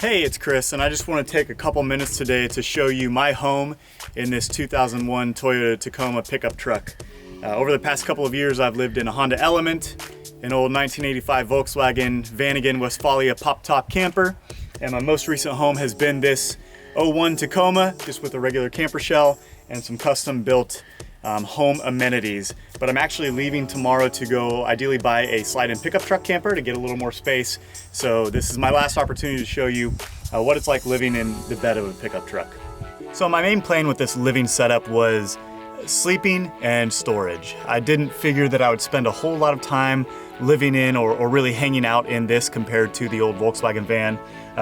Hey, it's Chris, and I just want to take a couple minutes today to show you my home in this 2001 Toyota Tacoma pickup truck. Over the past couple of years, I've lived in a Honda Element, an old 1985 Volkswagen Vanagon Westfalia pop-top camper, and my most recent home has been this '01 Tacoma, just with a regular camper shell and some custom-built home amenities. But I'm actually leaving tomorrow to go ideally buy a slide-in pickup truck camper to get a little more space. So this is my last opportunity to show you what it's like living in the bed of a pickup truck. So my main plan with this living setup was sleeping and storage. I didn't figure that I would spend a whole lot of time living in or really hanging out in this compared to the old Volkswagen van.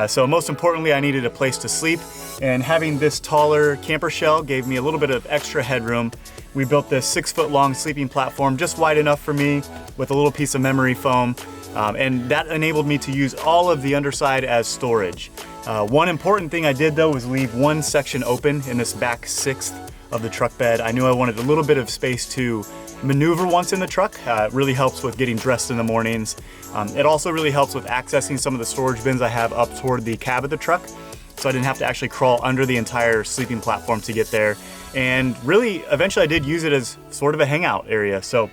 So most importantly, I needed a place to sleep, and having this taller camper shell gave me a little bit of extra headroom. We built this 6-foot long sleeping platform just wide enough for me with a little piece of memory foam, and that enabled me to use all of the underside as storage. One important thing I did though was leave one section open in this back 1/6 of the truck bed. I knew I wanted a little bit of space to maneuver once in the truck. It really helps with getting dressed in the mornings. It also really helps with accessing some of the storage bins I have up toward the cab of the truck, so I didn't have to actually crawl under the entire sleeping platform to get there. And really, eventually I did use it as sort of a hangout area, so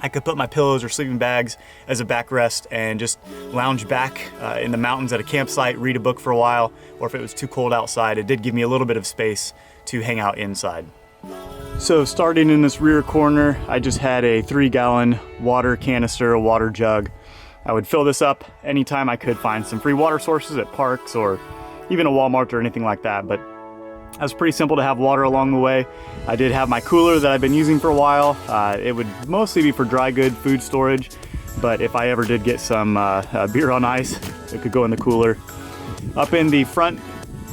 I could put my pillows or sleeping bags as a backrest and just lounge back in the mountains at a campsite, read a book for a while, or if it was too cold outside, it did give me a little bit of space to hang out inside. So starting in this rear corner, I just had a 3-gallon water canister, a water jug. I would fill this up anytime I could find some free water sources at parks or even a Walmart or anything like that, but it was pretty simple to have water along the way. I did have my cooler that I've been using for a while. It would mostly be for dry good food storage, but if I ever did get some beer on ice, it could go in the cooler. Up in the front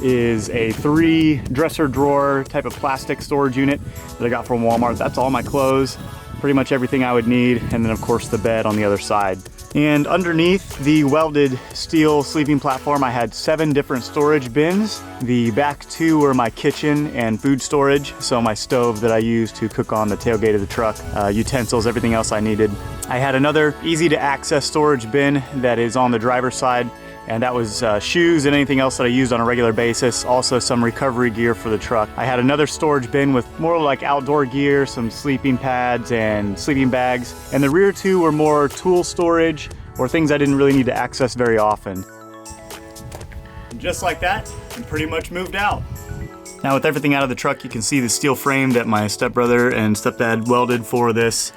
is a 3 dresser drawer type of plastic storage unit that I got from Walmart. That's all my clothes, pretty much everything I would need, and then of course the bed on the other side. And underneath the welded steel sleeping platform, I had 7 different storage bins. The back 2 were my kitchen and food storage, so my stove that I use to cook on the tailgate of the truck, utensils, everything else I needed. I had another easy to access storage bin that is on the driver's side, and that was shoes and anything else that I used on a regular basis. Also some recovery gear for the truck. I had another storage bin with more like outdoor gear, some sleeping pads and sleeping bags. And the rear 2 were more tool storage or things I didn't really need to access very often. And just like that, I'm pretty much moved out. Now with everything out of the truck, you can see the steel frame that my stepbrother and stepdad welded for this.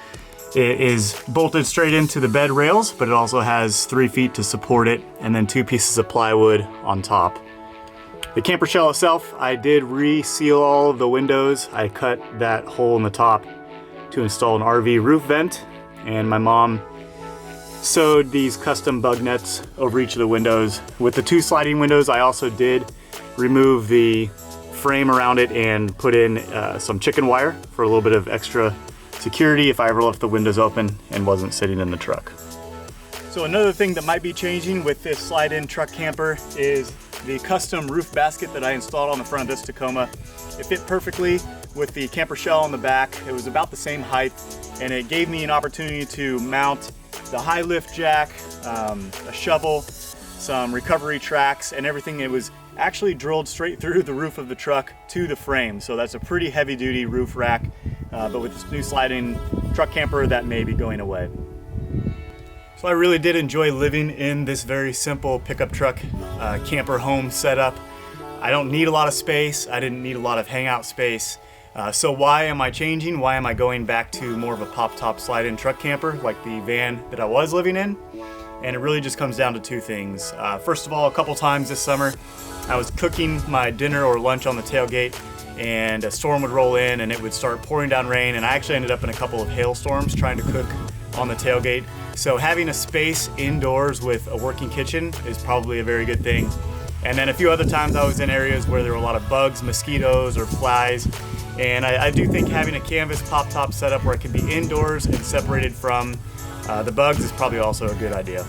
It is bolted straight into the bed rails, but it also has 3 feet to support it, and then 2 pieces of plywood on top. The camper shell itself, I did reseal all of the windows. I cut that hole in the top to install an RV roof vent, and my mom sewed these custom bug nets over each of the windows. With the 2 sliding windows, I also did remove the frame around it and put in some chicken wire for a little bit of extra security if I ever left the windows open and wasn't sitting in the truck. So another thing that might be changing with this slide-in truck camper is the custom roof basket that I installed on the front of this Tacoma. It fit perfectly with the camper shell on the back. It was about the same height, and it gave me an opportunity to mount the high lift jack, a shovel, some recovery tracks, and everything. It was actually drilled straight through the roof of the truck to the frame. So that's a pretty heavy duty roof rack. But with this new sliding truck camper, that may be going away. So I really did enjoy living in this very simple pickup truck camper home setup. I don't need a lot of space. I didn't need a lot of hangout space. So why am I changing? Why am I going back to more of a pop-top slide-in truck camper like the van that I was living in? And it really just comes down to 2 things. First of all, a couple times this summer, I was cooking my dinner or lunch on the tailgate, and a storm would roll in and it would start pouring down rain, and I actually ended up in a couple of hailstorms trying to cook on the tailgate. So having a space indoors with a working kitchen is probably a very good thing. And then a few other times I was in areas where there were a lot of bugs, mosquitoes, or flies, and I do think having a canvas pop-top setup where it can be indoors and separated from the bugs is probably also a good idea.